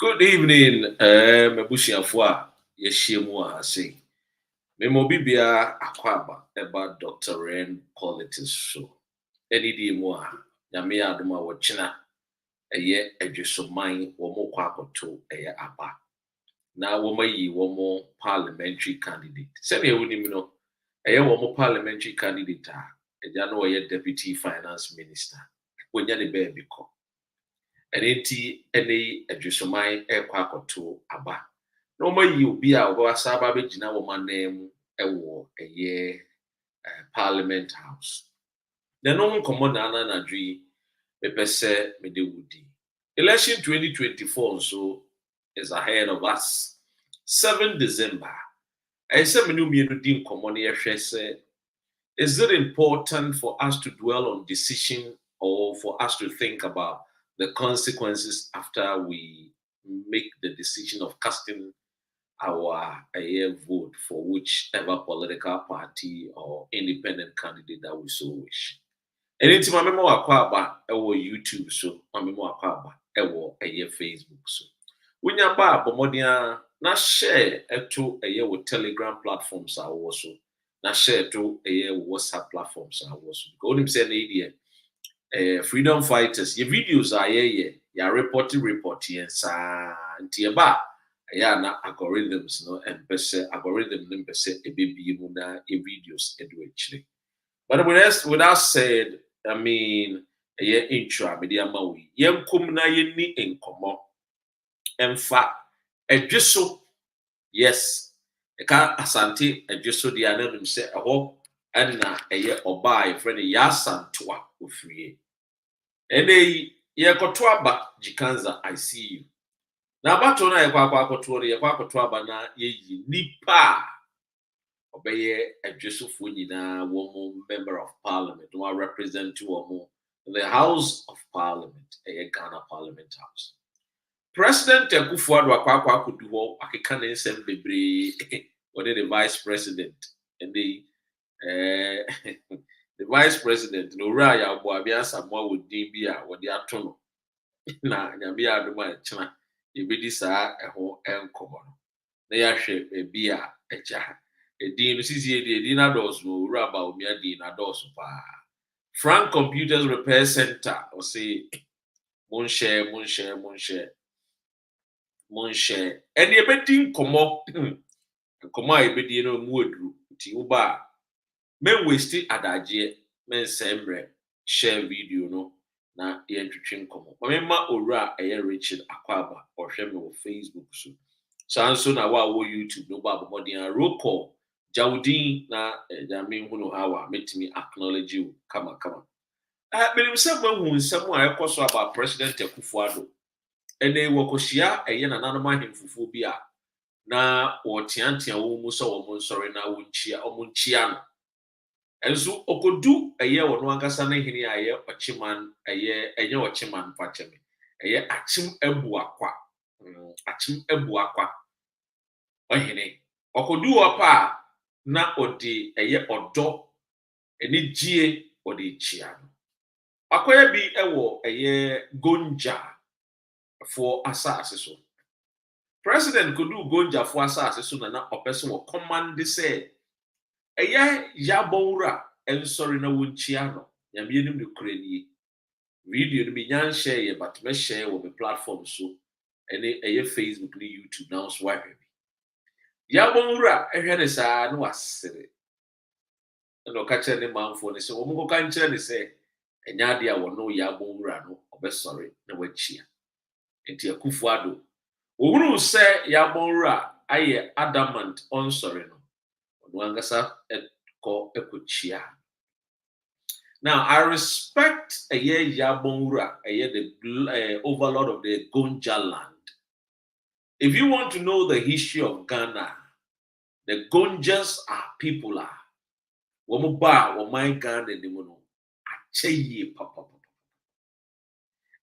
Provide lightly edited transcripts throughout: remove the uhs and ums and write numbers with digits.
Good evening, Mebusiafwa, Yeshimua say. Memobibia Akwaba about Dr. Ren Politics Show. Any day more, Yamia Duma Wachina, a year a Jesomine, Womo Quakoto, a year Abba. Now, Womayi, Womo parliamentary candidate. Send me a winning, a year Womo parliamentary candidate, a Jano, a year deputy finance minister. When you're the baby call. Enti ene adwusoman ekwa akoto aba na omayi obi a obawasa aba begina wo manem ewo eye parliament house na no nkomo na anadwi mepese medewudi election 2024 so is ahead of us 7 December I say menu mienu di nkomo na yehwe se is it important for us to dwell on decision or for us to think about the consequences after we make the decision of casting our vote for whichever political party or independent candidate that we so wish. And it's my memo akwaba ewo YouTube so my memo akwaba ewo Facebook so. When you buy bomodia na share to with Telegram platforms are also na share to WhatsApp platforms are also. Go him say idea. Freedom fighters, your videos are your reporting yes, and tiaba, na algorithms, no, and algorithm number a baby muna a videos actually. But without said, I mean, a year intra media maui, yem kumna ye in common. In fact, a jisso, yes, a car asante, a jisso the anonym say a hope. And a year or by a friend yasan toa free. And a year kotwaba jikanza I see you. Now batona ya kwa kotori ya kwa kotwaba na ye nipa obeye a Joseph Winina woman member of parliament who are represent to the House of Parliament, a Ghana Parliament House. President Kufuor kwa could do akekane nsem bebre or the vice president and the vice president no raya oboabia samwa wodi bia wodi atono na nyame adoma chena ebedi saa eho enkomo no na yahwe bia eja edin no sisi edin na dos no ura Bawumia din na dos pa Frank Computers Repair Center or say mon share and ebedi nkomo nkomo a ebedi no mu oduru ti uba men waste adaje men sembre share video no na yentwetwe nkomo mamema owura Richard Akwaba or hwe me Facebook so sanso na wa YouTube no ba modern roko Jawdin na jame hunu hawa metimi acknowledge you kama benim se mahu nsem a ekoso about President Akufo-Addo ene wokohia na nanoma hemfufu bi a na wotiantia wo mu so wo nsori na wonchia omunchia no enso okodu wono ankasa na hini aye ochiman enye ochiman pacheme achim ebu akwa ohene okodu opa na odi odo eni gie odi chia no akoya bi ewo gonja for asase so president kodu gonja for asase so na opese wo command say yabonra sorry na wonchia no nyame nim de kurani video no bi nyan share but me share wo be platform so ene Facebook ni YouTube now so why yabonra ehwe ne saa no wasere no ka kire ne manfo ne se wo mo ka kire ne se enya de a wo no yabonra no obesori na wachia enti Akufo-Addo ohuru se yabonra aye adamant on sorry no Wangasa ko ekochia. Now I respect Yabonra, the overlord of the Gonja land. If you want to know the history of Ghana, the Gonjas are people are. Womuba womai Ghana de mono. Acheye papa.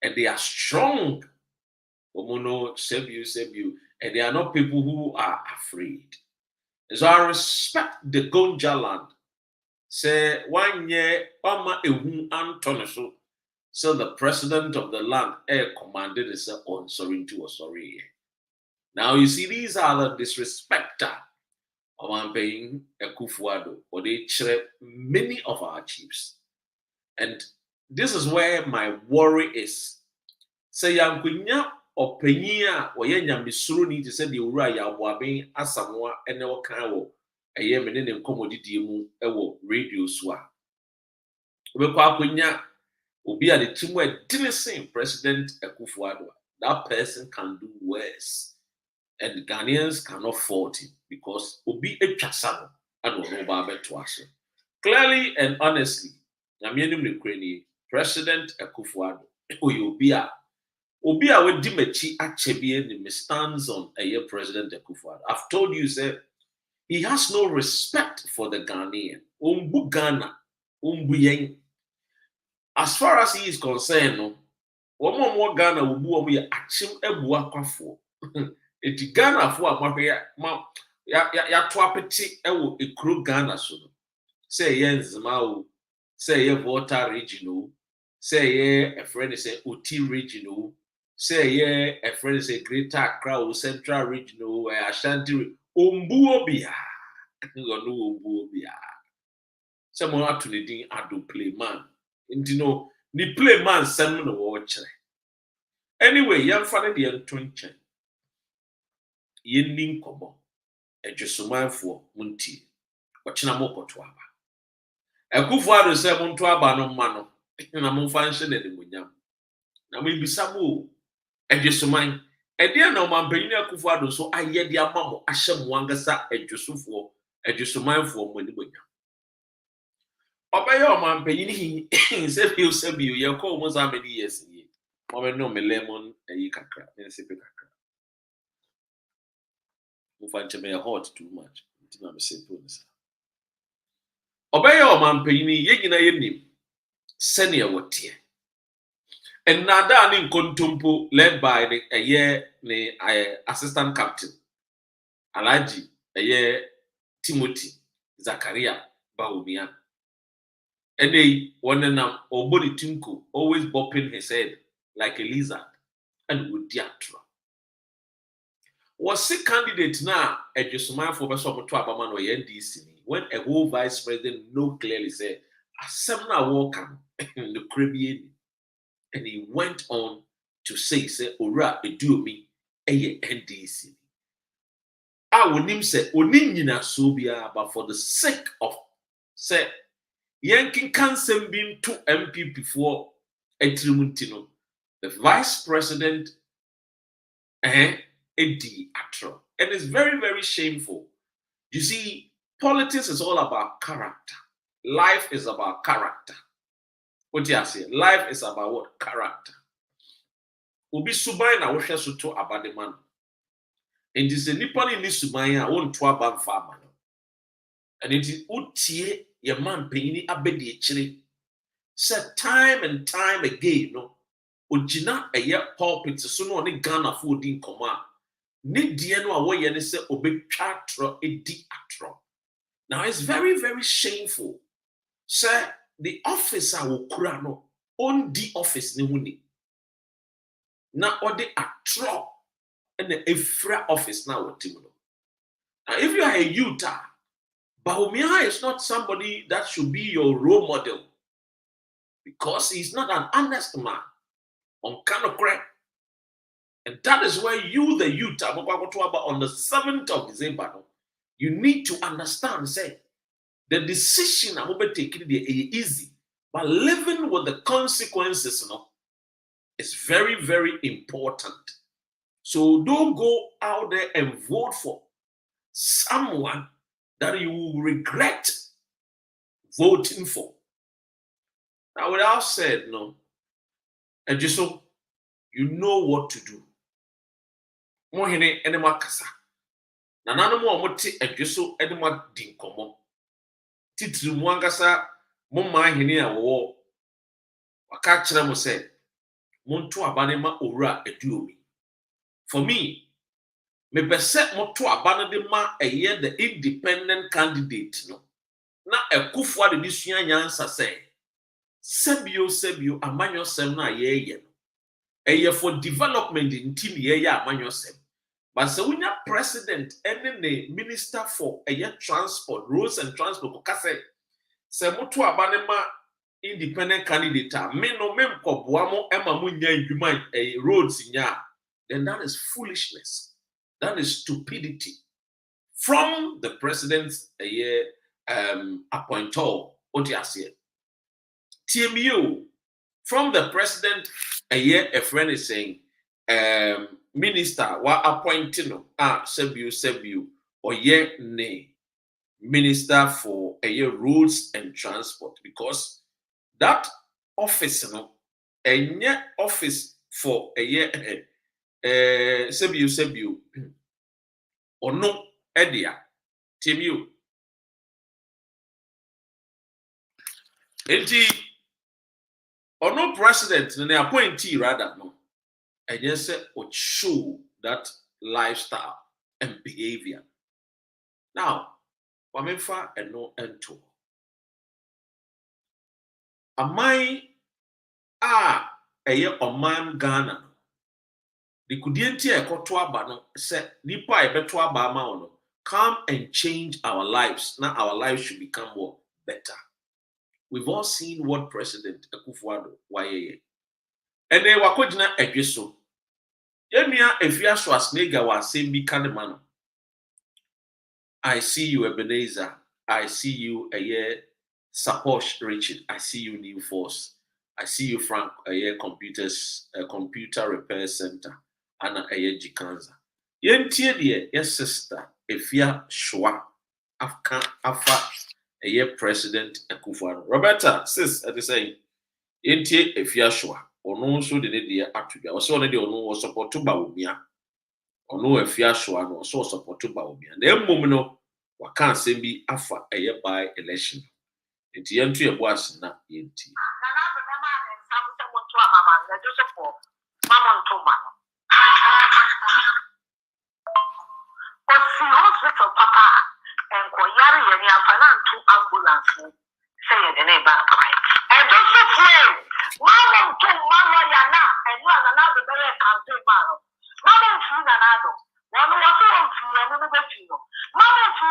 And they are strong. Womono sebu, and they are not people who are afraid. So I respect the Gonja land. Say 1 year, Oma ehu Antoneso. So the president of the land commanded is on sorry to or sorry. Now you see these are the disrespecter of I'm paying a kufuado or they chere many of our chiefs. And this is where my worry is. Say yankunya openya or yenya misruni to say the ura ya wabe asamwa and no kawo a yemen and commodity mu ewo radio swa. Ubekwa kunya ubi at the team where didn't say President Ekufuado. That person can do worse. And Ghanaians cannot fault him because Obi Echasano and Onoba Betuaso. Clearly and honestly, President Ekufuado, Obia with Dimechi Achebie the stands on a year President Ekufuado. I've told you, sir, he has no respect for the Ghanaian. Umbu Ghana, Umbu Yang. As far as he is concerned, no, one more Ghana will be Achim Ebua Kwafo. Eti Ghana for ya twapeti ewo ekro Ghana so no say ye nzima say ye Volta regional say ye a friend say Oti regional say ye a friend say Greater Accra Central regional Ashanti ombu obia no ombu obia someone atu ne din ado play man nti no ni play man sem no wo kire anyway yamfa ne de ntonchen yenning komo edwusumanfo munti ochina mokoto aba Ekufuado se muntu aba no ma no na momfa nche na demunyam na mo ibisa mo edwusuman ede na o mampanyin Ekufuado so aye de amamo ahyem wangasa edwusumanfo mo ni munyam obaye o mampanyin hi se bi ye ko mo za many years ni mo me no me lemon ayi kakra nsepe kakra Mufanche me hot too much. Ntina me simple nisa. Obeye o mampanyini ye nyina ye nim. Sene wotie. And nada ni nkontompo led by the assistant captain. Alaji Timothy Zakaria Bawumia. And they wanna obody tinko always bopping his head like a lizard and would diatra. Was a candidate now at Josuman for Bessomo to Abaman or NDC when a whole vice president no clearly said a seminar welcome in the Caribbean, and he went on to say Ora do me a NDC. I will name say Oninina Sobia, but for the sake of say Yankin Kansen being 2 MP before a Trimuntino, the vice president Eddie Atro. And it's very, very shameful. You see, politics is all about character. Life is about character. What do you say? Life is about what? Character. Ubi subay na woshe suto about the man. And this is nipani ni subay na won twa ban farmer. And it is utie your man payini abedi chile. Said time and time again, no. Ojina a year pulpit so no ni Ghana food in command. Ni dieno awoye ne se obetwa atro edi atro. Now it's very, very shameful. Sir, the officer will kura no on the office ni huni. Na ode atro and the Afia office now what you know. Now if you are a Utah, Bawumia is not somebody that should be your role model because he's not an honest man on kind of correct. And that is why you, the Utah, on the 7th of December, you need to understand, say, the decision I'm taking is easy, but living with the consequences, is very, very important. So don't go out there and vote for someone that you will regret voting for. Now, without said, and just so you know what to do. Mohine enema kasa. Na nanu mo omote adweso enema dinkomo. Titiri mu angasa mo mahene a wo waka kire mo se mo nto abane ma owura aduomi. For me pese mo to abane de ma eye the independent candidate no. Na Ekufuado de sua nyansa se sebio amanyosem na ye no for development in team ye amanyosem. But so when your president and the minister for transport, roads and transport, kase se mutu abanema independent candidate, me no mem kobuamo ema munya indwuma roads nya, then that is foolishness. That is stupidity from the president's appointee. TMU from the president a friend is saying minister wa appointing no sebio or ne minister for roads and transport, because that office no office for sebio or no edia TMU or no president and the appointee rather no. I just said would show that lifestyle and behavior. Now, Wamenfa and no ento. Amai Oman Ghana. The kudienti ekotoa ba no se nipa ebetoa ba ma ono. Come and change our lives. Now our lives should become more better. We've all seen what President Akufo-Addo wayeye. And they were kojina EJISU. Yemia Afia Schwarzenegger was saying be man. I see you, Ebenezer. I see you, support Richard. I see you, New Force. I see you, Frank, computer repair center. Anna Jikanza. Yentie yes, sister, Afia Schwa, Afa, President Akufo-Addo. Roberta, sis, at the same. Yentie Afia Schwa. Ono so de ne atubia o so ne de ono wo support Bawumia ono Afia Schwa no so support Bawumia na emmom no waka asem bi afa by election enti yentu ye boas na yenti hospital papa and ko yare ye ni amfana ntu ambulance say ye de ne ba and just Mama to mama yana and you are another very campaign man. Mama to another. One was on to another vecino. Mama to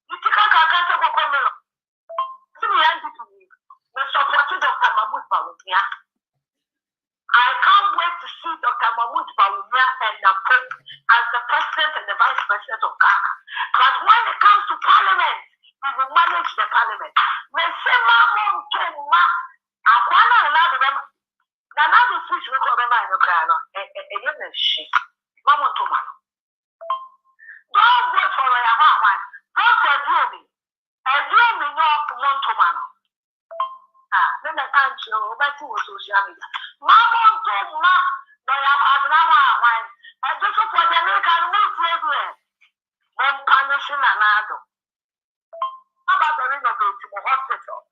you take a cacata for Pomelo. To me, the support Dr. Mahmoud Bawumia. I can't wait to see Dr. Mahmoud Bawumia and the Pope as the president and the vice president of Ghana. But when it comes to parliament, we will manage the parliament. We say, Mama to ma. Akwana na them na na the switch we call them no cry no e she mama to man don't wait for your mama don't do me no mom to man then I can't show but to social media mama to ma no ya padna ha I just for the American move everywhere when punishing another about the ring of the hospital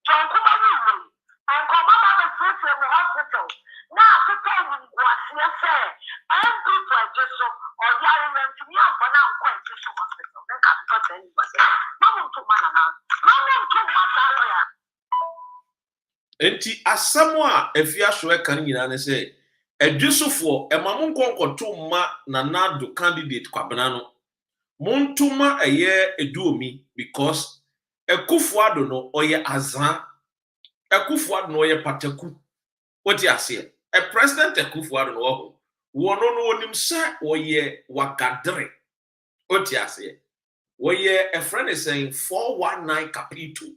John Kumari and come up with fruit from the hospital. Now, to tell you what you say, and people just so, or yelling them to me, for now, quite just hospital. Then can't touch anybody. Mama to man, Mama to Masalaya. Enti, as someone, if you are sure, can you say, a Jusufo, a Mamun Conco ma Nanado candidate Quabanano, Montuma a year a do me because a Akufo-Addo no or ye Azan. Akufo-Addo no ye pataku. What you say? A president Akufo-Addo no no nim sa or ye wakadre. What you say? What ye a friend is saying 419 capital.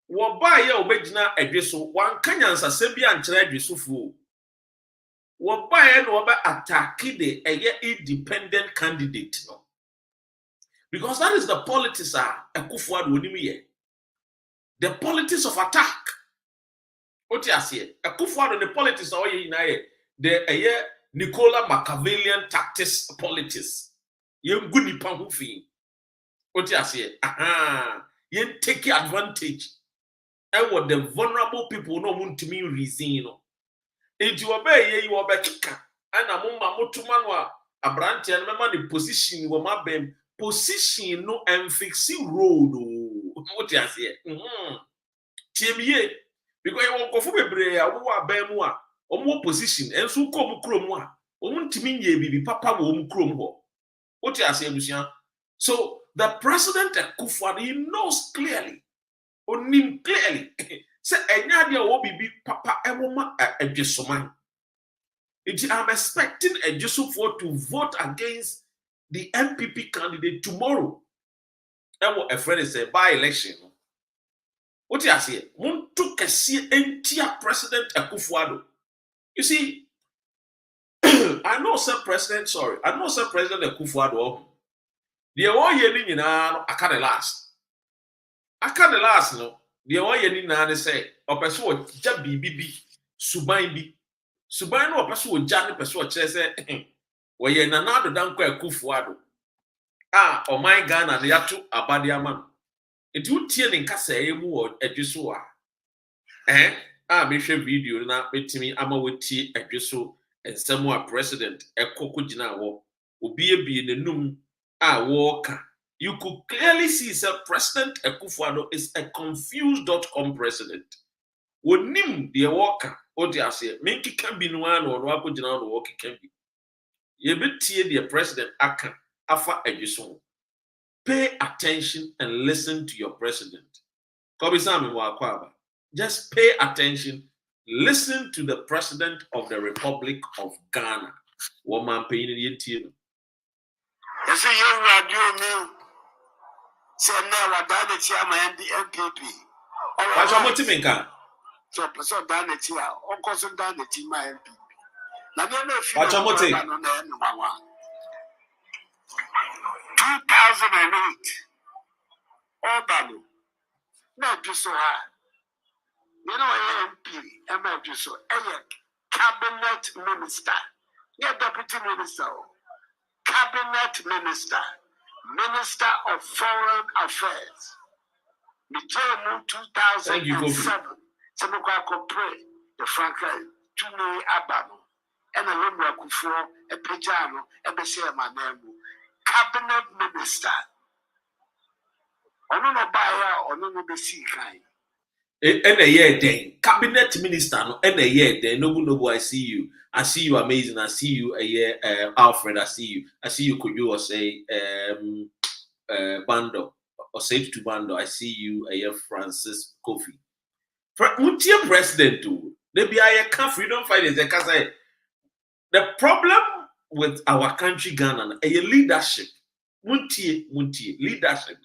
Wo ba ye obegina EJISU wan kanyansa sebi ankyere EJISU fu. Wo ba ye no ba attack the independent candidate no. Because that is the politics Akufo-Addo onim ye. The politics of attack. What you say? Akufo-Addo the politics of the Nicola Machiavellian tactics politics. You good nipa hu fi. What you say? You take advantage. And what the vulnerable people no want to me reason, you know. If you obey, you obey kika. And a mumma mutumanwa a branch and the position you ma bem position no and fixing road. What you say? Team ye because you won't go for bebre a wo aban a omo position enso ko mu krom a omo ntimi nye bibi papa wo mu krom ho what you say abusia. So the president Akufo-Addo, he knows clearly onim clearly say enya dia wo bibi papa emoma adwesoman. I'm expecting EJISU to vote against the MPP candidate tomorrow. And what a friend is a by-election. What you say? Want to see entire President Akufo-Addo. You see, I know President Akufo-Addo. The one year na I can't last. No. The one year na say, or person jabi bibi subai bi. Subai no person wo jani person che say we ye Nana Addo Dankwa Akufo-Addo. O my Ghana de yato abade ama. Enti utie ne nkasa emu wo EJISU me hwe video na betimi ama woti EJISU ensemu a president ekoko gina wo obi ebie nenum woka. You could clearly see that President Akufo-Addo is a confused.com president. Wonim de woka o de ase menki kan bi no an no akogina no woka kan bi. Ye betie the president aka afa EJISU. Pay attention and listen to your president. Just pay attention. Listen to the president of the Republic of Ghana. Woman paying the I say you radio me. Say now I done it here my MPP. What's your motivation? So person done it here. Uncle son done it in my MPP. Now you know if you what's your motivation? 2008. Obama. Not just so high. You know MP, EJISU, cabinet minister. Yeah, deputy minister. Cabinet minister. Minister of Foreign Affairs. Mitemu 2007. Semoko pray the Franklin Tunu Abano. And a lumber kufo, a pejano, a beshe manemu. Cabinet minister. Ono no baya, ono no besi kai. And a year then, cabinet minister, no, and a year then, no, I see you amazing. I see you a year, Alfred. I see you. Could you or say, Bando or say to Bando? I see you a year, Francis Kofi. Muntia president too. They be a freedom fighters. The problem with our country, Ghana, a leadership. Muntie, leadership.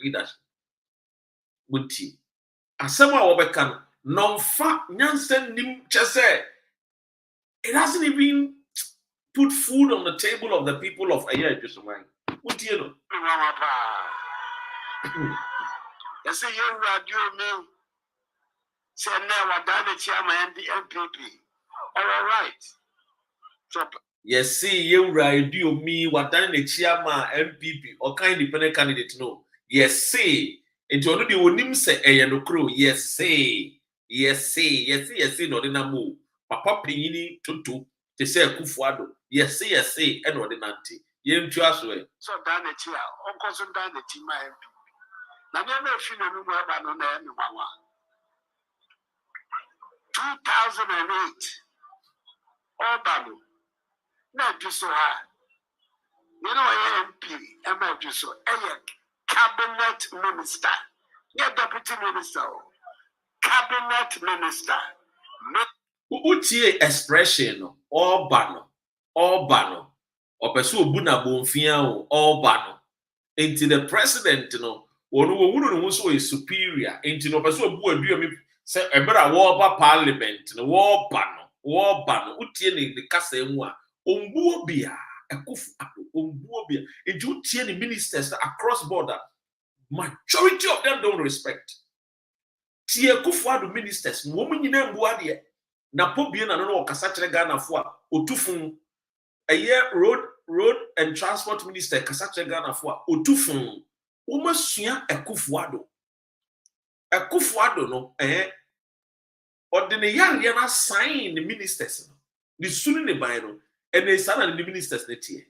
Muntie. Asema wobeka non-fa nyansen nim chese. It hasn't even put food on the table of the people of EJISU. What do you know? You say you radio me. Say now I done it here my MPP. All right. So yes, see you radio me what done the chairman MPP or kind independent candidate no. Yes, see. Enti onu de wonim se no kro yes say no de na mo papa penyini toto te se Akufo-Addo yes say e no de nante ye ntu aso e so dan na ti a onko so dan na ti ma MP na me na fi no mu aba no na me wawa 2008 Obama na EJISU ha you know MP EJISU cabinet minister. Yeah, deputy minister. Cabinet minister. Utie expression Obano. Opeso obuna bonfia Obano. Into the president no wonu so is superior. Into no peso obu aduami say ebra war parliament no war bano. Utie ne the kasa emu a ombu obia Akufo-Addo ombuobia eju tie the ministers across border majority of them don't respect tie Akufo-Addo ministers wo munyina mbuade de na pobie na no okasa kire Ghana fo a otufun eye road and transport minister kasa kire Ghana fo a otufun wo masua Akufo-Addo no ordinary na sign the ministers no the sunu ne ban no and they stand and the ministers net here.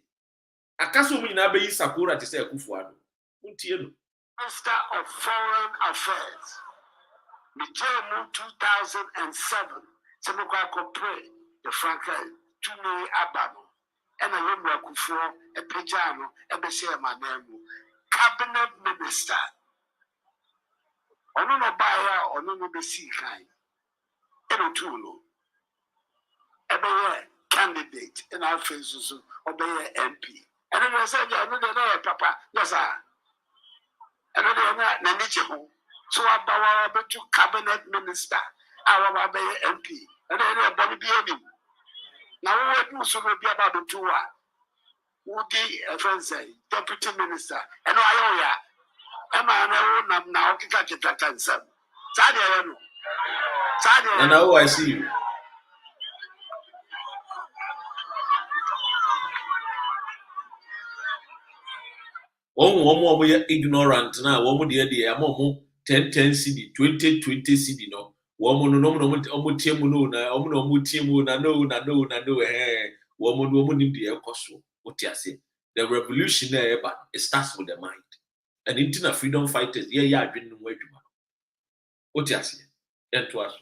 Akaso mu nyina be yi sakura te say Akufo-Addo. Untie no. Minister of Foreign Affairs. Mijamu 2007. Semoko pray the Franca to me abano. And I remember Kufo, a Pejano, a Bessia Manemu, cabinet minister. Ono no baya, ono no besi kind. Eno tulo. Ebe candidate in our faces, obey MP. And then I said, I know the papa, yes, sir. And then I know so I bow to cabinet minister, our MP. And then I bobby be now what you should be about the two. Would a friend say, deputy minister, and I am I now catch it that answer. Sadia, And now I see you. One more ignorant now, one more dear, a more 10 CD, 20 CD, no. Woman, no, woman in the air costume. What you say? The revolutionary, but it starts with the mind. And internal freedom fighters, I've been waiting. What you say? And to us.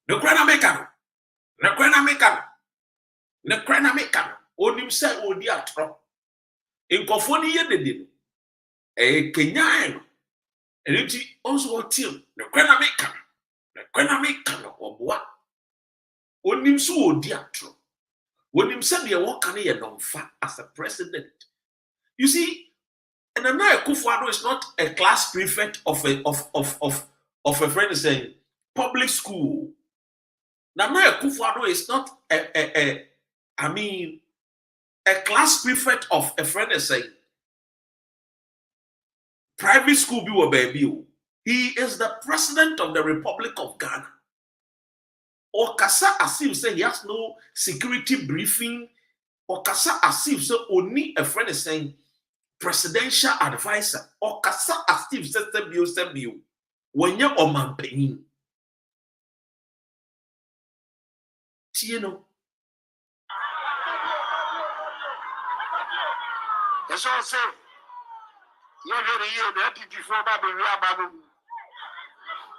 No Krana Mekano. Onim say odi atro. Nkofo ni ye dede. Kenyan. Eliti also team. No Krana Mekano oboa. Onim so odi atro. Onim say de wo kan ye nomfa as a president. You see, and Nana Akufo-Addo is not a class prefect of a friend saying public school. Nana Akufo-Addo is not a class prefect of a friend is saying private school be baby. He is the president of the Republic of Ghana. Or Kasa Asif say he has no security briefing. Or Kasa Asif say only a friend is saying presidential advisor. Or Kasa Asif says when you're on man paying. You know. That's all I say. You're very young, happy before Baby Rabban.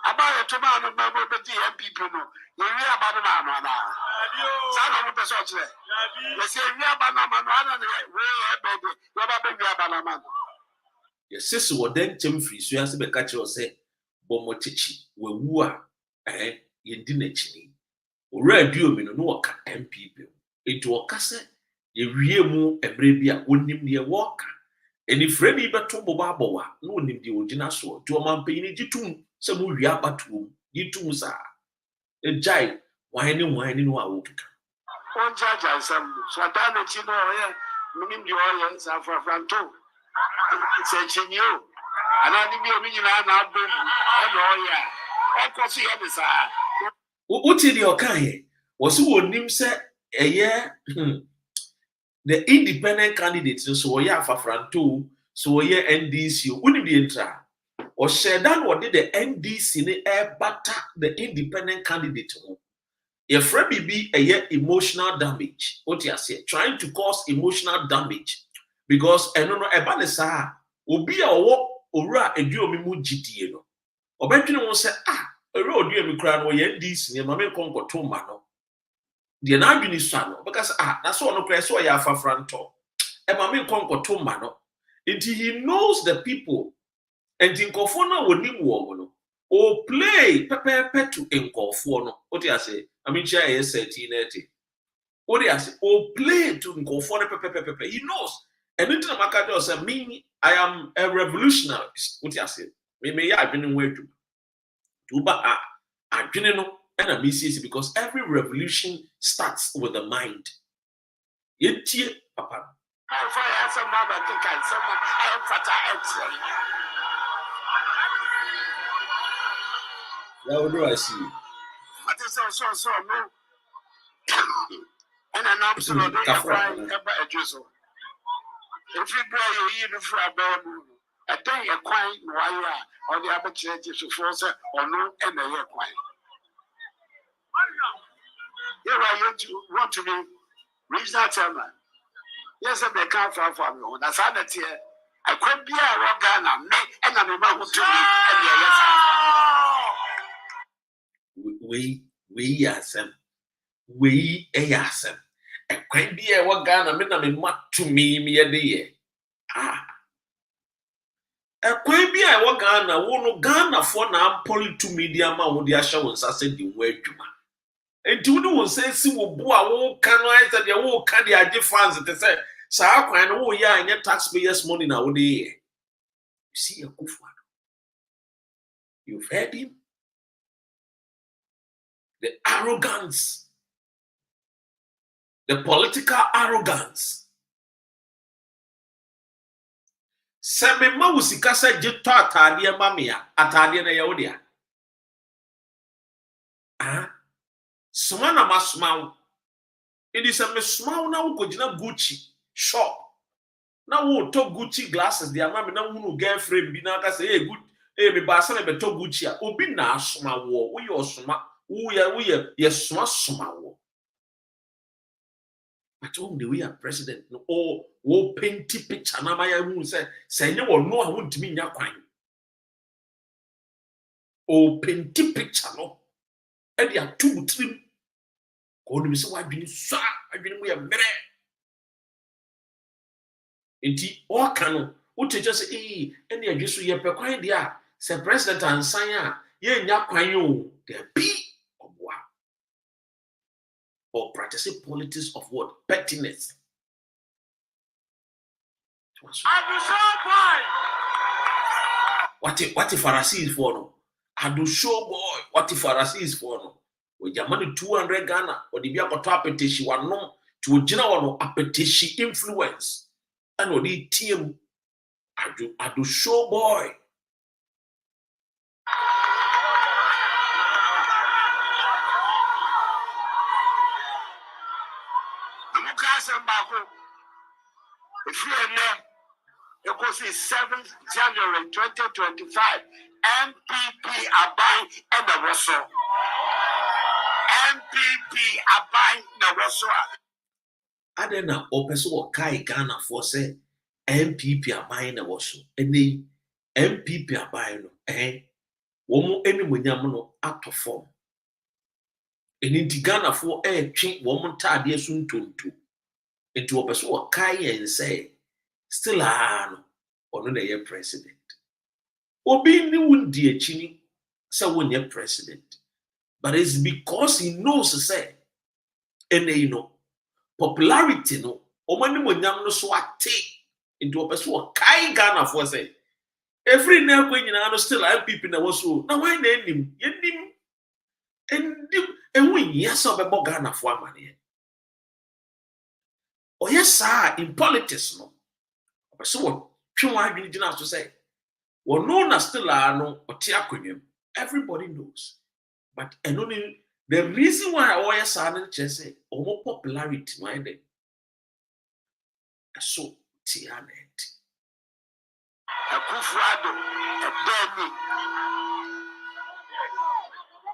About a tomato, but the MP, you're about a man. Son of a person. They say, Rabban. Yes, sister, what then Tim Free, so as to catch or say, Bomotichi, were ye didn't chini. Red you mean no MP. Into a cassette, ye real a brabia wouldn't him near walker. And if Freddy but to Bobaboa, no name the original sword, to a man paying it some will be up at room, you too, sir. A giant, whining, while walking. One judge and some Swadana Chino, meaning the oil, San Francisco. It's a new. And I need your million and I'll bring and I can see every side. What did your kind? Was who would name say a year? The independent candidates, so yeah, for Franto, so yeah, NDC, wouldn't be intra. Or share that what did the NDC in the air butter the independent candidate? If Freddy be a year emotional damage, what you say, trying to cause emotional damage because I don't know about the Sahara, will be a walk or a duomimu GT. Or Benjamin will say, a road you have cried or NDC near Mamma Conco Tomano. The Nabini son, because that's all no press or ya for Franto. And Mamma Conco Tomano. Until he knows the people. And Tinkofona would name woman or play Pepe to Incofono. What do you say? I mean, share a 1380. What do you say? Or play to Incofona Pepe. He knows. And into the Macado said, me, I am a revolutionist. What do you say? Maybe I've been in way to Tuba. I didn't know. And a BCC because every revolution starts with the mind. Yet, Papa. I have some mother to can someone I am fat. How do I see? But it's also no. And an absolute a drizzle. If you buy your ear for a baby, a day a quine wire or the opportunity to force or no and a year quine. Here I want to be regional chairman. Yes, I can't find for me. That's how that here. I could be a Rogana, me, and I'm about to me. We yasem. We a yasem. A quite be a Wagana, me, mat to me, a day. Ah. A quite be a Wagana, won't Ghana for now, poly to media, ma, would the assurance I said in where you are. And you know, say, see, will won't canalize that you won't carry a funds that they say, so I can, oh, yeah, and your taxpayers' money nowadays. You see a good one. You've heard him. The arrogance, the political arrogance. Seme ma usika se jeto atade ma me a atade na ye wodia. Ah, soma na masma. It is a small na wo kogina Gucci shop. Na wo to Gucci glasses dia ma me na hunu girlfriend bi na ka say hey good me ba sa me beto Gucci a obi na asoma wo wo ye osoma wo ye soma wo. But when the way a president no or painty picture na ma ya hu say nye wo no a wontimi nya kwan. O painty picture no e dia tu trim ko no mi se wadwini sa adwini mu ye mere. Enti o ka no wo te just ene adweso ye pe kwan dia say president ansan a ye nya kwan o de bi oboa. Or practicing politics of what? Pettiness. What if Pharisee is for no? I do show boy. What if Pharisee is for no? With your money 200 Ghana or the Biako to appetition one no to a general appetition influence. And what the team I do show boy. If you are there, it was the 7th January 2025. MPP Abai and the Russell. MPP Abai the Russell. I don't know, or person Kai Ghana for say MPP Abai the Russell. And the MPP Abai no, woman any munyamono out of form. And in Ghana for twin woman tadia soon to. Into a person who kai and say, still no or no year president. Obi ni wundi chini say when you're president. But it's because he knows say, and you know, popularity no, or money when yam no so into a person who kai Ghana for say, every now when you know still MPP na was so. Now why name him? And when yes of a Ghana for money. Oh yes, sir, in politics, no. So what I didn't have to say. Well, no, still no, or everybody knows. But and only the reason why I always just say, or more popularity, minded. So Tianet. A Kufrado, a Bernie.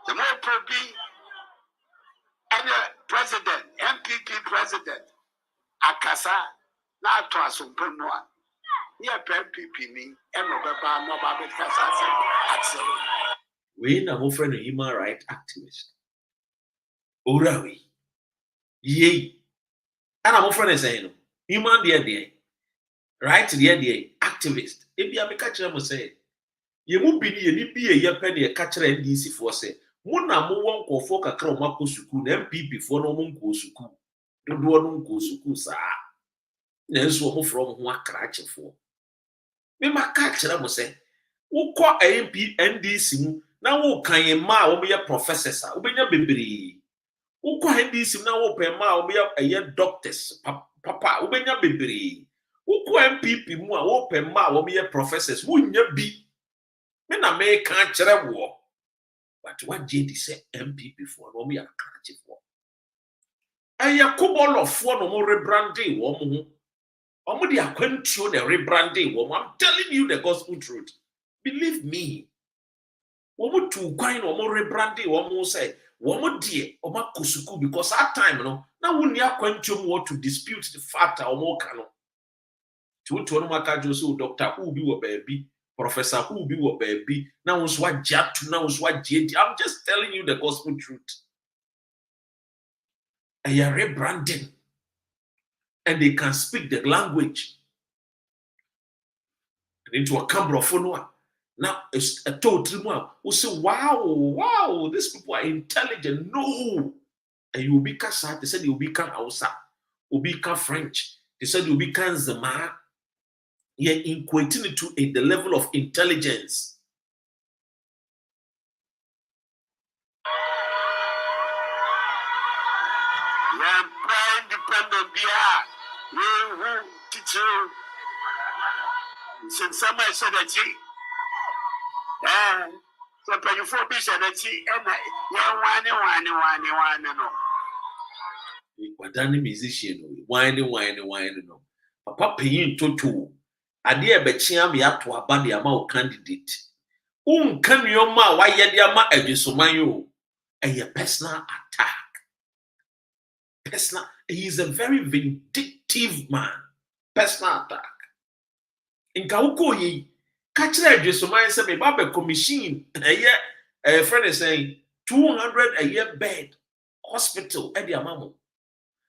The more probably any president, MPP president. Akasa na to asomponua ye PPP ni eno beba no ba bet kasa we na mo friend human right activist orawi ye ana mo friend say no human there right there activist e bia me ka kire mo say ye mu bi ni ye ni bi ye pe ne ka kire NDC for say mo na mo won kofo kakra o makọ sukuu na MPP for no mo nko sukuu dodo no nko sukuu saa na enso mo from ho akrachefo me maka kire mo say wo kọ MP NDC mu na wo kan ma wo be professors a wo benya bebre wo kọ NDC na wo pe ma wo be doctors papa wo benya bebre wo kọ MPP mu a wo pe ma wo be professors wo nya bi me na me kan kire wo but what JD say MPP for no me akrachefo aya kubolofo no mo rebranding wo mo ho omo di akwantuo na rebranding wo mo. I'm telling you the gospel truth, believe me. Wo mo tu kwan no mo rebranding wo mo say Womo die oma kusuku because that time no na wonni akwantum what to dispute the fact omo ka no. To no maka jo so doctor who be wo baby, professor who be wo baby, na won so agatu na won so agye. I'm just telling you the gospel truth. And you're rebranding. And they can speak the language. And into a camera phone. Now it's a total one who say, wow, these people are intelligent. No. And you will become sad. They said you will become Hausa. You will become French. They said you will become Zama. You're equating it to the level of intelligence. Yeah, independent beer. Teacher. Since somebody said that so when you for be said that Wadani musician, whining no. Papa paying toto. Adia bechiam ya to abadi ama candidate. Can your ma why yediama edisumayo? A personal attack. Personal, he is a very vindictive man. Personal attack. In Kauko ye catch that edisumayo say me babe commission a friend is saying 200 a year bed hospital at the amamo.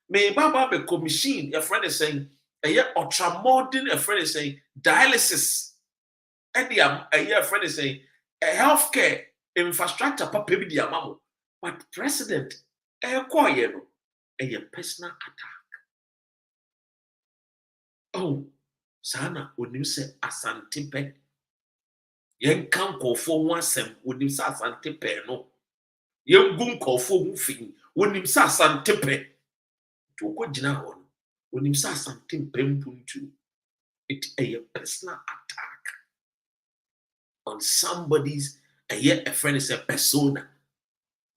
Me baba be commission a friend is saying a year ultramodern a friend is saying dialysis at the a year friend is saying a healthcare infrastructure papa be the amamo. But president a personal attack. Oh, sana onim se asantepe. Yen kan kofo ho asem onim se asantepe no. Yen gum kofo hu fin onim se asantepe. To ko gina ho no. Onim se asantepe mpuntu. It a personal attack on somebody's a friend is a persona.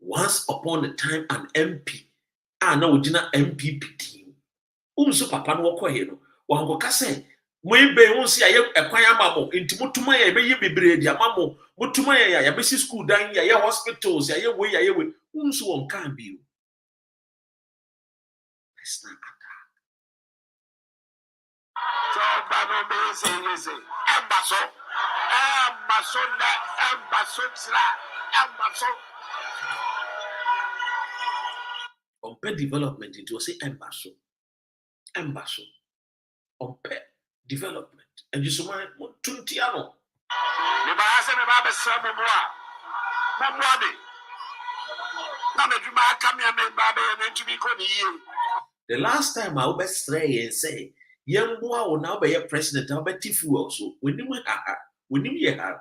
Once upon a time an MP na ojina MPP team. So papa no wako he no. Wango ka say mo ibe won si aye ekwan amamo enti motuma ya be ye bebre di amamo motuma ya be si school dan ya hospitals ya we so won kan bi o. That's not attack. so bano be say embaso On pay development it was say embaso on pay development and you so my tuntiano me ba say me ba be sra me mo me na me duma aka me ba be me ntumi ko ni yi. The last time I was stray and say yemboa will now be a president I'll bet if you also when you ye ha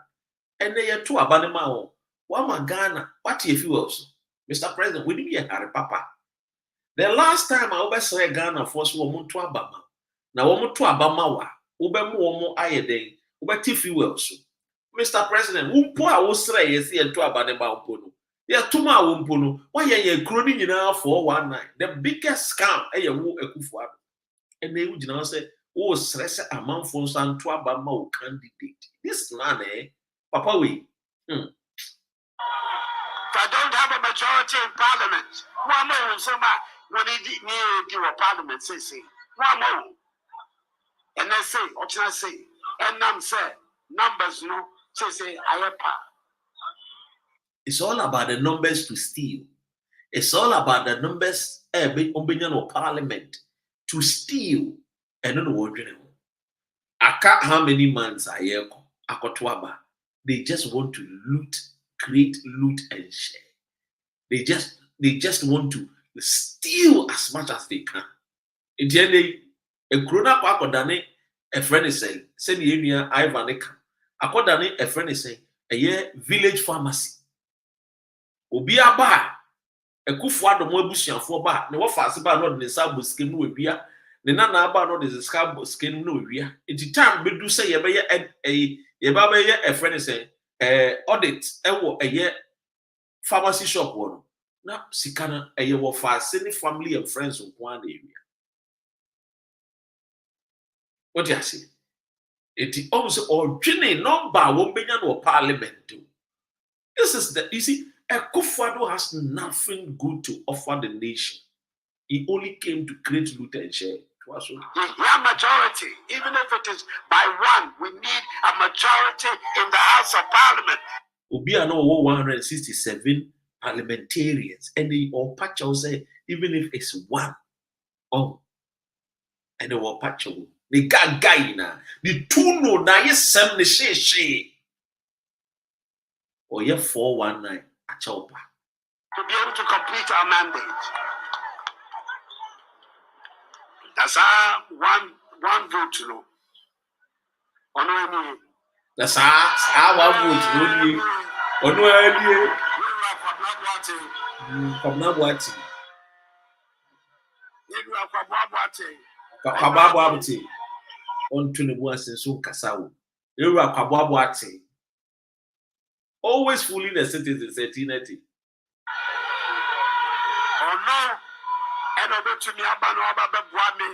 and they are two abanima one Ghana what if you also Mr. President when you ye ha papa. The last time I was say Ghana for so woman to abama. Na woman to abama wa ube mo ayeden ube tiff you also. Mr. President, umpo a wo sra yesi to abanima umpono. Ya tuma umpono why ye kroni nyina for 19. The biggest scam wo Akufo-Addo. And they would now say, oh, stress a man for some to abama candidate. This man papa we. If I don't have a majority in parliament, one more when he near parliament say one more. And I say, what can I say? And I'm say numbers no say I have power. It's all about the numbers to steal. It's all about the numbers of parliament to steal. And no one how many months are here? They just want to loot, create, loot, and share. They just want to steal as much as they can. In the end, a grown up akodane a friend is saying, send you Ivanica. Akodane a friend is saying, a year village pharmacy. Obi aba Akufo-Addo mo abusuafo ba ne wo faase ba no de sa boskem no wia ne nana aba no de ska boskem no wia enti time bedu say ye be ba be ye a friend say audit wo pharmacy shop wo na sika na wo faase ne family and friends nko an area. What do you say? Enti almost or dwine number wo benya no parliament. This is the you see Akufo-Addo has nothing good to offer the nation. He only came to create, loot, and share. Yeah, majority. Even if it is by one, we need a majority in the House of Parliament. Obia no 167 parliamentarians, and they all patch say even if it's one, and they will patch the guy na the two no na yes sem ne she or ye 419 a chopa to be able to complete our mandate. That's our one vote, you know. That's our one vote, always fooling the citizens at Tineti. Oh no, and over to me, Abano, Bwami,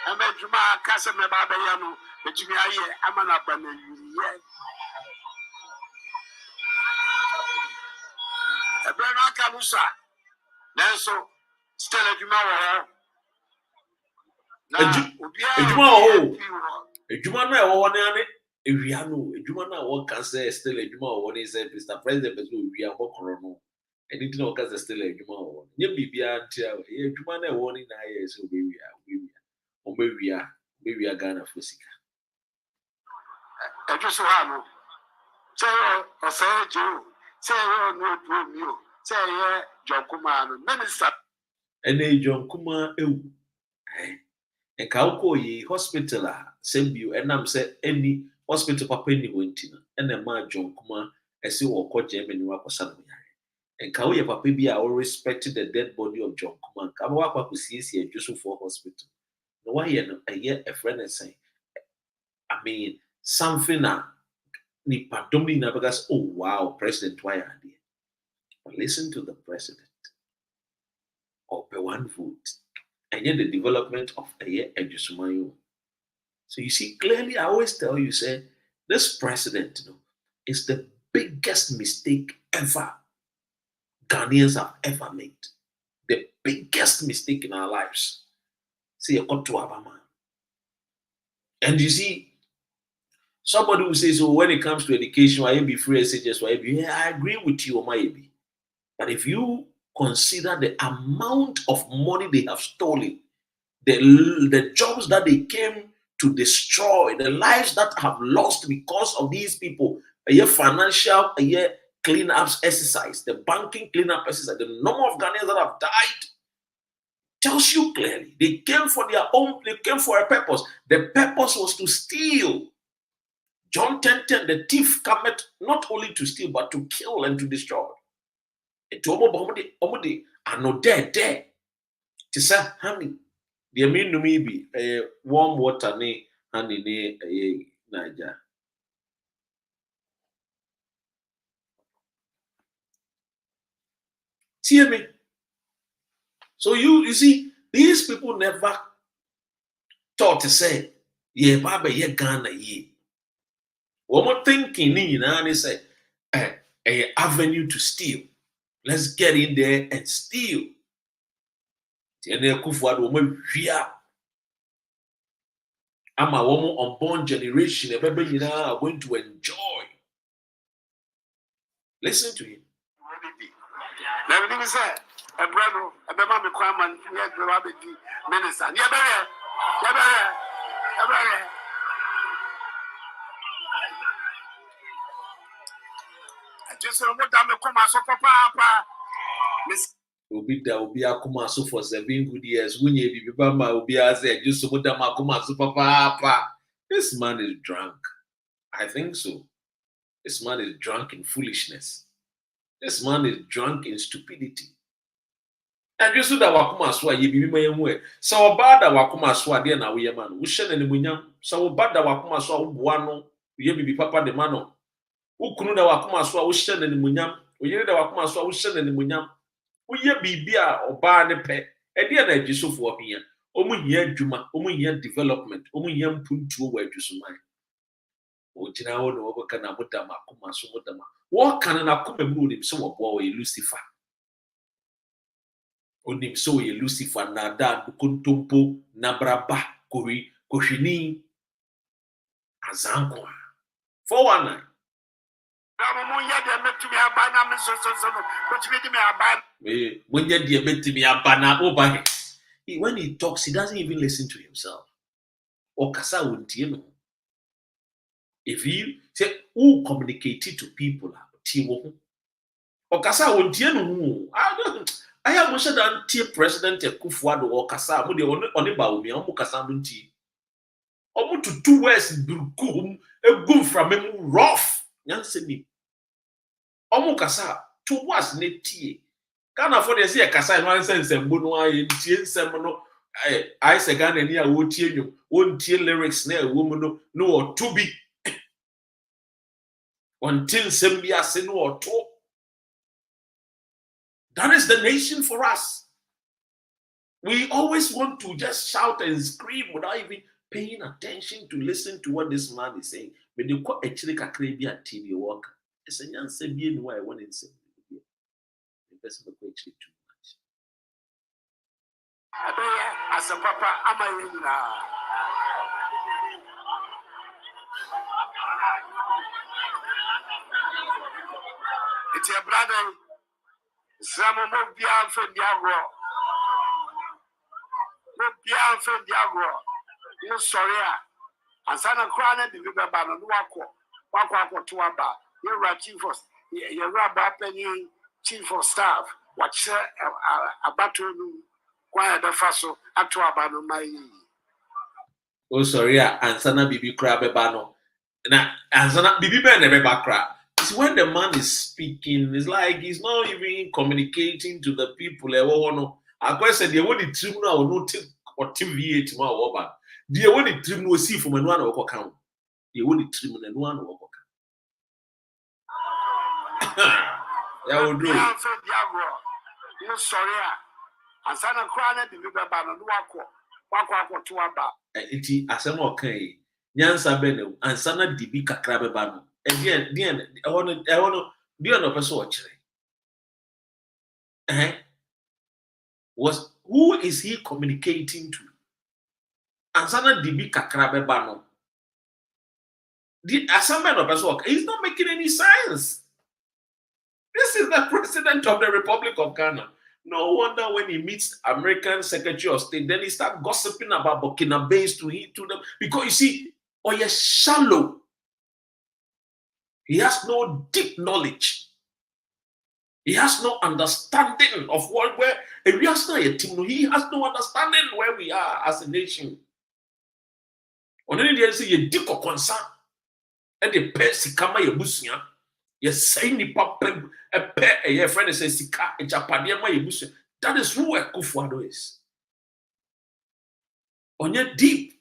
and then Juma Casame Babayano, but to me, I'm an Abano. A Bernard Kamusa, then so still a Juma. Ejuma na ewo ne ewia no ejuma na wo ka say still ejuma wo ne say Mr. President be so ewia bokoro no anything wo ka say still ejuma wo nye bibia ntia ejuma na ewo ne na ye so obewia Ghana for sika ejuso ha no say o say ju say no pro say ye Jonkuma no minister ene Jonkuma ewu and Kauko hospital send you and I'm say any hospital papa ni wentina and a ma Jonkuma as you walk or Germany wakosan and Kauya papa be I always respected the dead body of Jonkuma Kawa could see a Joseph for hospital. No why a year a friend and say I mean something ni padomina because oh wow President why are they? But listen to the president or per one vote. And yet the development of a year EJISU. So you see, clearly I always tell you, say, this president is the biggest mistake ever Ghanaians have ever made. The biggest mistake in our lives. See, a got to Abama. And you see, somebody who says, so when it comes to education, why be free SHS, why be, yeah, I agree with you, Omayebi. But if you consider the amount of money they have stolen, the jobs that they came to destroy, the lives that have lost because of these people, a year financial, a year cleanups exercise, the banking cleanup exercise, the number of Ghanaians that have died tells you clearly they came for their own, they came for a purpose. The purpose was to steal. John 10:10, the thief cometh not only to steal, but to kill and to destroy. And to omode ano there. To say, honey, the mean to me be warm water ne honey ne Niger. See me? So you see, these people never thought to say, yeah, Baba, yeah, Ghana, yeah. One more thinking, they say, avenue to steal. Let's get in there and steal. I'm a woman unborn generation, everybody are going to enjoy. Listen to him. Let me say, a brother, a baby, Quaman, minister, just what I'm a comma so papa. Obi akuma so for 7 good years. Wunye bibi ma obi aze just so muda akuma so papa. This man is drunk. I think so. This man is drunk in foolishness. This man is drunk in stupidity. And just so that wakuma so ye bibi ma yemu e. So bad that wakuma so ade na we man. Wo hye na nemunyam. So bad that wakuma so wo boa no. Ye bibi papa de mano. Wo kunu da wakuma so wo hye na nemunyam. Wo yere da wakuma so wo hye na nemunyam. Uye bibia oba ne pe ede na EJISU fo hia omu hia adwuma omu hia development omu hia mpuntuo wa EJISU man o gina wo no oboka na mudama akoma so mudama What can an akuma moon him so boy Lucifer? On him so ye Lucifer nada kuntumpo nabraba koshini azanko. 419. When he talks, he doesn't even listen to himself. If you say who communicated to people, I am sure that President Kufuado or Kasa, only Bawumia, Mukasa Munti. Almost to 2 words, a good from him rough. Yansemi. Omukasa, 2 words, netie. Can't afford to see a Kasa in 1 sense and Bunwa in Tien Semono. I say, Ghana near Wotian, won't tear lyrics near woman, no or to be. Until Sembia say no or two. That is the nation for us. We always want to just shout and scream without even paying attention to listen to what this man is saying. But you call actually a Caribbean TV work. It's a young Serbian who I want to say. The person will actually too much. As a papa, am I in it's your brother. Some of them beyond from Diagro. No beyond from Diagro. No sorry. And Santa Crana, the river banner, Wako to Aba. You're chief of your rabbi penny, chief of staff. Watch a battle. Quiet the faso at to Abano my. Oh, sorry, and Sana Bibi Crab Bano. Now, and Sana Bibi Ben never crab. It's when the man is speaking, it's like he's not even communicating to the people. I question the only trim now will not take or TV tomorrow. But the only trim will see from one or count. The only trim and one or that will do. No sorry. And Santa Crana, the river banner, Wako to Aba. It as a more kay. Yansa Beno and Sana Dibi Kakrabe Bano. And I want to be on a person was who is he communicating to? And Sana Dibi Kakrabe Bano. The assignment of person he's not making any sense. This is the president of the Republic of Ghana. No wonder when he meets American Secretary of State, then he starts gossiping about Burkina Faso to them. Because you see, you're shallow. He has no deep knowledge. He has no understanding of where he has no understanding where we are as a nation. On any day, say you dick or concern, and the person come by your busia. You say ni papa a pair a friend says sika a Japadia my busia. That is who a Kufuado is. On your deep,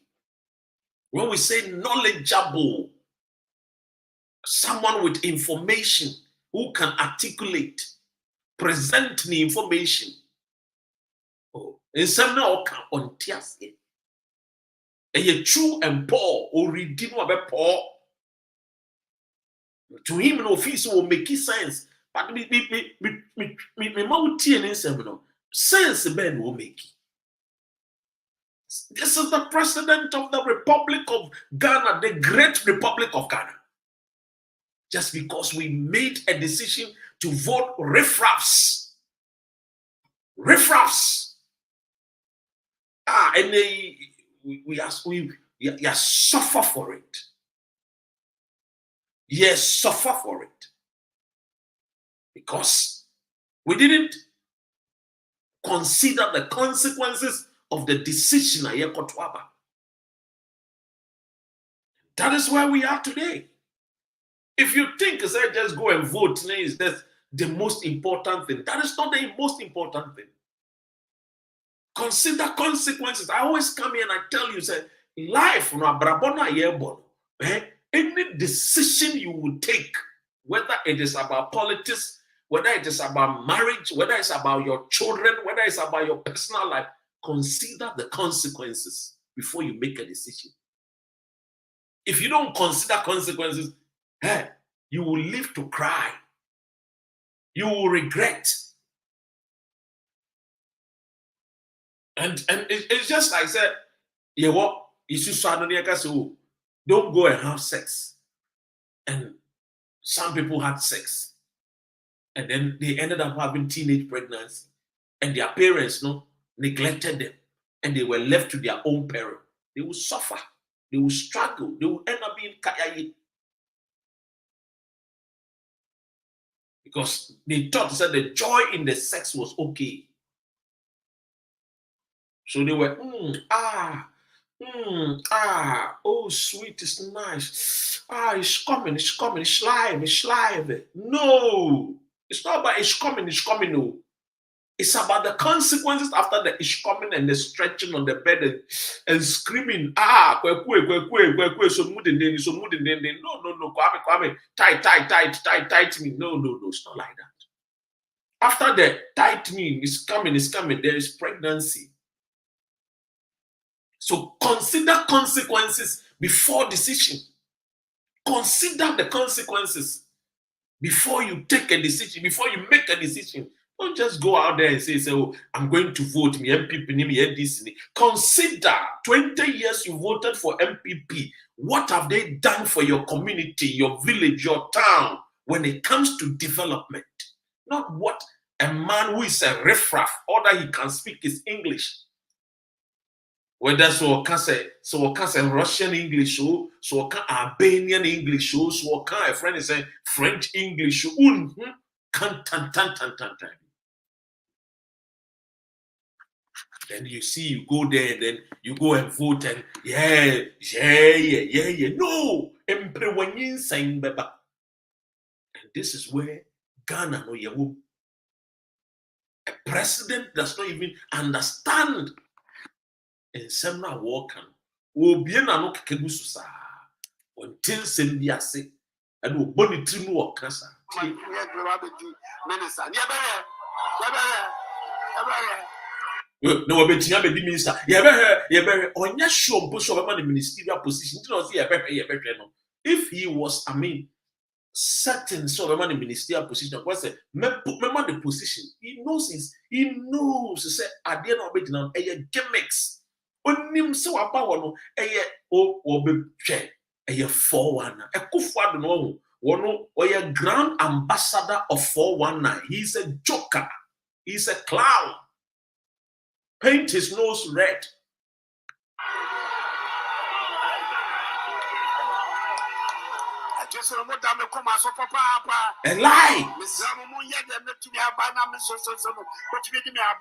when we say knowledgeable. Someone with information who can articulate, present the information. Oh, in some now can on tears. And you true and poor or redeem what poor. To him, no fees will make sense. But me mountain in seminal sense Ben will make. This is the president of the Republic of Ghana, the great Republic of Ghana. Just because we made a decision to vote riffraffs. And we suffer for it. Yes, suffer for it. Because we didn't consider the consequences of the decision. That is where we are today. If you think just go and vote, is that the most important thing? That is not the most important thing. Consider consequences. I always come here and I tell you, say, life no brabona yebon. Any decision you will take, whether it is about politics, whether it is about marriage, whether it's about your children, whether it's about your personal life, consider the consequences before you make a decision. If you don't consider consequences, you will live to cry You will regret. And it's just like I said, you what? Don't go and have sex. And some people had sex. And then they ended up having teenage pregnancy. And their parents neglected them. And they were left to their own peril. They will suffer. They will struggle. They will end up being kayayi. Because they thought that the joy in the sex was okay. So they were, oh, sweet, it's nice. It's coming, it's live. No, it's not about it's coming, no. It's about the consequences after the it's coming and the stretching on the bed and screaming, kwekwe, so moving, no, Kwame, tight me. No, it's not like that. After the tight me is coming, there is pregnancy. So consider consequences before decision. Consider the consequences before you take a decision, before you make a decision. Don't just go out there and say, oh, I'm going to vote me MPP. Consider 20 years you voted for MPP. What have they done for your community, your village, your town when it comes to development? Not what a man who is a riffraff, or that he can speak his English. Whether so can Russian English, so can Albanian English, so can a friend is saying French English, Then you see, you go there, then you go and vote, and yeah. No, and this is where Ghana no yawo. A president does not even understand. And some now walking. Will be an anokegusa until Sembiase and will bonny trim walk cancer. No, but you have a minister. On your show, push over the ministerial position. If he was, certain sort of money ministerial position, what's it? Remember the position. He knows to say, I dare not be now a gimmicks. Onim so about no or be check a 419. A Kufuad no one or a grand ambassador of 419. He's a joker, he's a clown. Paint his nose red. A lie.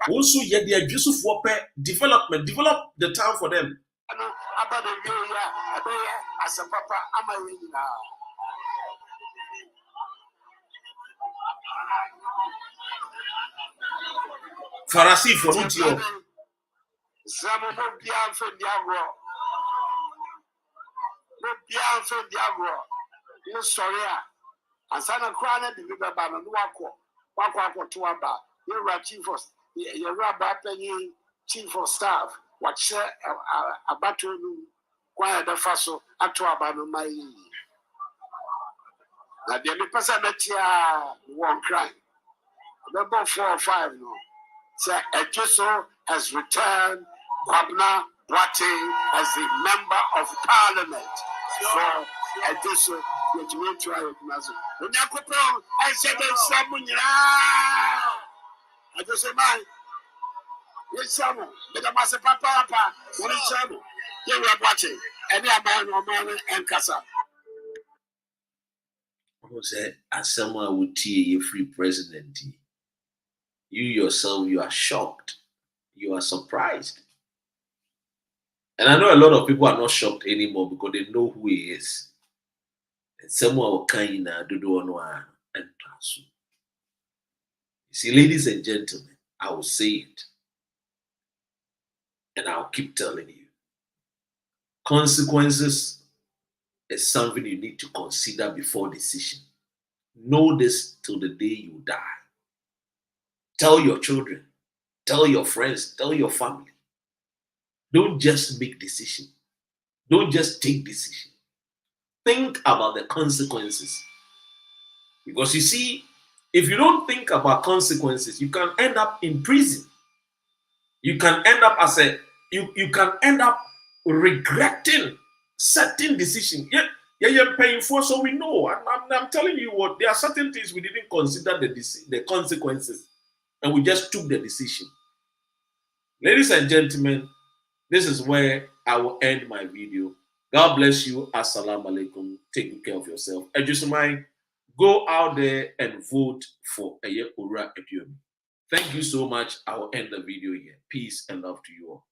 Also, yet the abuse for development, develop the town for them. Pharisee for Utio. No sorry, and Sana Crana, the river banner, Wako to Aba, you're chief of your rabbi penny, chief of staff, what share a battle, quiet the faso, at to Abano my. Now, the only person that one crime. Number 4 or 5, no. So, EJISU has returned Governor Boateng as the member of parliament. So, EJISU. I said, I just say, man, yes, some, but I must have papa, what is some? You are watching, and you are man and Casa. Who said, as someone would see a free president, you yourself, you are shocked, you are surprised. And I know a lot of people are not shocked anymore because they know who he is. And someone will kind of do and pass. You see, ladies and gentlemen, I will say it, and I'll keep telling you. Consequences is something you need to consider before decision. Know this till the day you die. Tell your children, tell your friends, tell your family. Don't just make decision. Don't just take decision. Think about the consequences. Because you see, If you don't think about consequences, you can end up in prison. You can end up you can end up regretting certain decisions. Yeah, you're paying for, so we know. I'm telling you what, there are certain things we didn't consider the consequences, and we just took the decision. Ladies and gentlemen, this is where I will end my video. God bless you. Assalamu alaikum. Take good care of yourself. And just mind, go out there and vote for Eye Ora Eduomi. Thank you so much. I will end the video here. Peace and love to you all.